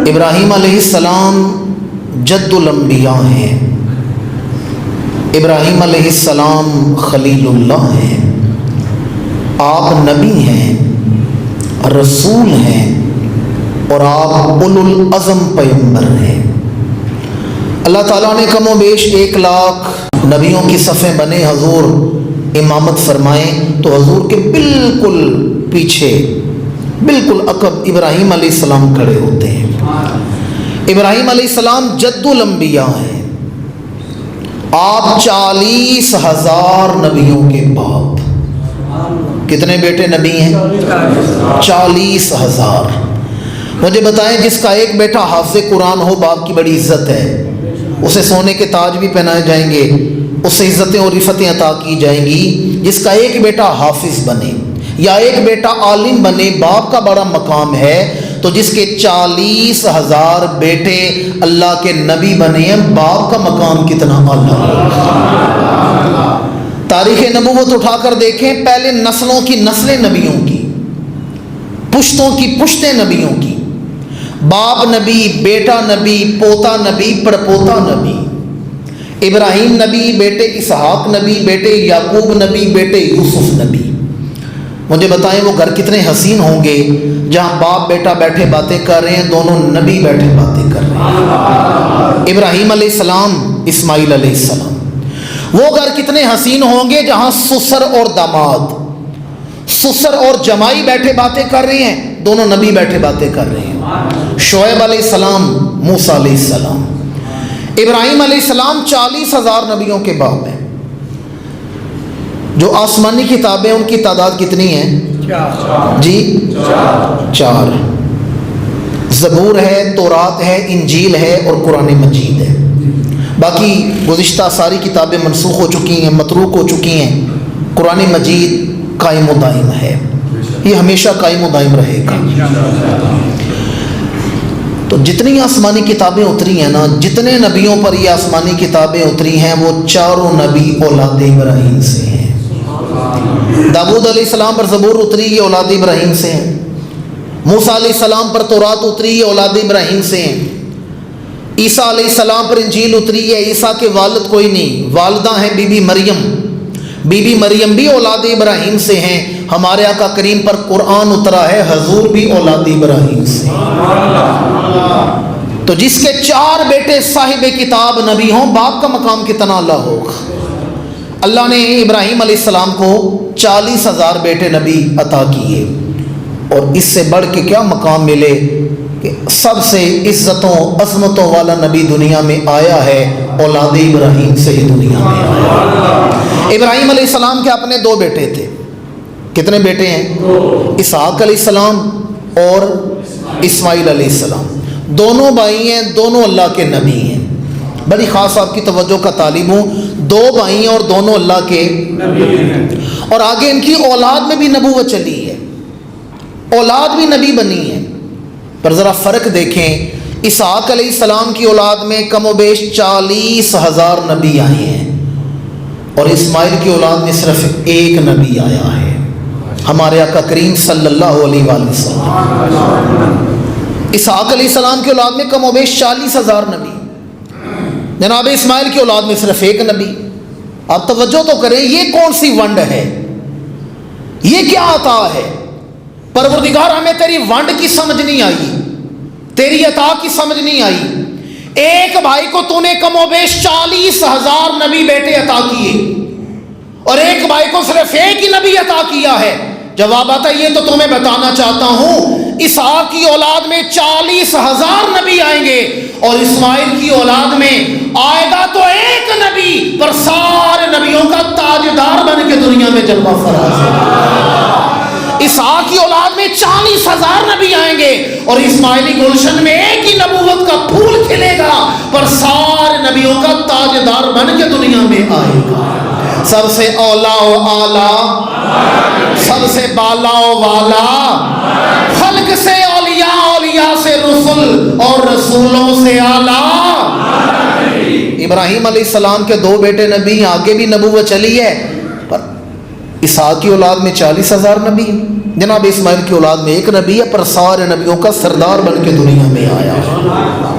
ابراہیم علیہ السلام جد الانبیاء ہیں، ابراہیم علیہ السلام خلیل اللہ ہیں، آپ نبی ہیں، رسول ہیں، اور آپ اولو العزم پیغمبر ہیں۔ اللہ تعالیٰ نے کم و بیش 1 لاکھ نبیوں کی صفیں بنے حضور امامت فرمائیں تو حضور کے بالکل پیچھے بالکل عقب ابراہیم علیہ السلام کھڑے ہوتے ہیں۔ ابراہیم علیہ السلام جد الانبیاء ہیں، آپ 40,000 نبیوں کے باپ۔ کتنے بیٹے نبی ہیں؟ 40,000۔ مجھے بتائیں جس کا ایک بیٹا حافظ قرآن ہو باپ کی بڑی عزت ہے، اسے سونے کے تاج بھی پہنائے جائیں گے، اسے عزتیں اور رفعتیں عطا کی جائیں گی۔ جس کا ایک بیٹا حافظ بنے یا ایک بیٹا عالم بنے باپ کا بڑا مقام ہے، تو جس کے 40,000 بیٹے اللہ کے نبی بنے ہیں باپ کا مقام کتنا اعلیٰ۔ تاریخ نبوت اٹھا کر دیکھیں، پہلے نسلوں کی نسلیں نبیوں کی، پشتوں کی پشتیں نبیوں کی، باپ نبی، بیٹا نبی، پوتا نبی، پڑپوتا نبی۔ ابراہیم نبی، بیٹے اسحاق نبی، بیٹے یعقوب نبی، بیٹے یوسف نبی۔ مجھے بتائیں وہ گھر کتنے حسین ہوں گے جہاں باپ بیٹا بیٹھے باتیں کر رہے ہیں، دونوں نبی بیٹھے باتیں کر رہے ہیں۔ ابراہیم علیہ السلام، اسماعیل علیہ السلام۔ وہ گھر کتنے حسین ہوں گے جہاں سسر اور داماد، سسر اور جمائی بیٹھے باتیں کر رہے ہیں، دونوں نبی بیٹھے باتیں کر رہے ہیں۔ شعیب علیہ السلام، موسیٰ علیہ السلام۔ ابراہیم علیہ السلام 40,000 نبیوں کے باپ ہیں۔ جو آسمانی کتابیں ان کی تعداد کتنی ہے؟ 4۔ زبور ہے، تورات ہے، انجیل ہے اور قرآن مجید ہے۔ باقی گزشتہ ساری کتابیں منسوخ ہو چکی ہیں، متروک ہو چکی ہیں۔ قرآن مجید قائم و دائم ہے، یہ ہمیشہ قائم و دائم رہے گا۔ تو جتنی آسمانی کتابیں اتری ہیں نا، جتنے نبیوں پر یہ آسمانی کتابیں اتری ہیں، وہ چاروں نبی اولاد ابراہیم سے ہیں۔ داؤد علیہ السلام پر زبور اتری، یہ اولاد ابراہیم سے ہیں۔ موسیٰ علیہ السلام پر تورات اتری، یہ اولاد ابراہیم سے ہیں۔ عیسیٰ علیہ السلام پر انجیل اتری ہے، عیسیٰ کے والد کوئی نہیں، والدہ ہیں بی بی مریم، بی بی مریم بھی اولاد ابراہیم سے ہیں۔ ہمارے آقا کریم پر قرآن اترا ہے، حضور بھی اولاد ابراہیم سے ہیں۔ تو جس کے 4 بیٹے صاحب کتاب نبی ہوں، باپ کا مقام کتنا اعلیٰ ہوگا۔ اللہ نے ابراہیم علیہ السلام کو 40,000 بیٹے نبی عطا کیے، اور اس سے بڑھ کے کیا مقام ملے کہ سب سے عزتوں عظمتوں والا نبی دنیا میں آیا ہے، اولاد ابراہیم سے ہی دنیا میں آیا۔ ابراہیم علیہ السلام کے اپنے 2 بیٹے تھے۔ کتنے بیٹے ہیں؟ اسحاق علیہ السلام اور اسماعیل علیہ السلام۔ دونوں بھائی ہیں، دونوں اللہ کے نبی ہیں۔ بڑی خاص آپ کی توجہ کا طالب ہوں، 2 بھائی ہیں اور دونوں اللہ کے نبی ہیں، اور آگے ان کی اولاد میں بھی نبوت چلی ہے، اولاد بھی نبی بنی ہے۔ پر ذرا فرق دیکھیں، اسحاق علیہ السلام کی اولاد میں کم و بیش 40,000 نبی آئے ہیں، اور اسماعیل کی اولاد میں صرف 1 نبی آیا ہے، ہمارے آقا کریم صلی اللہ علیہ وآلہ وسلم۔ اسحاق علیہ السلام کی اولاد میں کم و بیش 40,000 نبی، جناب اسماعیل کی اولاد میں صرف 1 نبی۔ آپ توجہ تو کریں، یہ کون سی ونڈ ہے، یہ کیا عطا ہے؟ پروردگار ہمیں تیری ونڈ کی سمجھ نہیں آئی، تیری عطا کی سمجھ نہیں آئی۔ ایک بھائی کو تو نے کم و بیش 40,000 نبی بیٹے عطا کیے، اور ایک بھائی کو صرف 1 ہی نبی عطا کیا ہے۔ جواب آتا ہے یہ تو تمہیں بتانا چاہتا ہوں، اسحاق کی اولاد میں 40,000 نبی آئیں گے، اور اسماعیل کی اولاد میں آئے گا تو 1 نبی، پر سارے نبیوں کا تاجدار بن کے دنیا میں جلوہ فراز ہے۔ اسحاق کی اولاد میں 40,000 نبی آئیں گے، اور اسماعیلی گلشن میں 1 ہی نبوت کا پھول کھلے گا، پر سارے نبیوں کا تاجدار بن کے دنیا میں آئے گا۔ سب سے اولا و اعلیٰ، سب سے بالا و والا، خلق سے اولیاء، اولیاء سے رسول، اور رسولوں سے اعلیٰ۔ ابراہیم علیہ السلام کے 2 بیٹے نبی ہیں، آگے بھی نبوت چلی ہے، پر اسحاق کی اولاد میں 40,000 نبی ہیں۔ جناب اسماعیل کی اولاد میں ایک نبی ہے پر سارے نبیوں کا سردار بن کے دنیا میں آیا ہے۔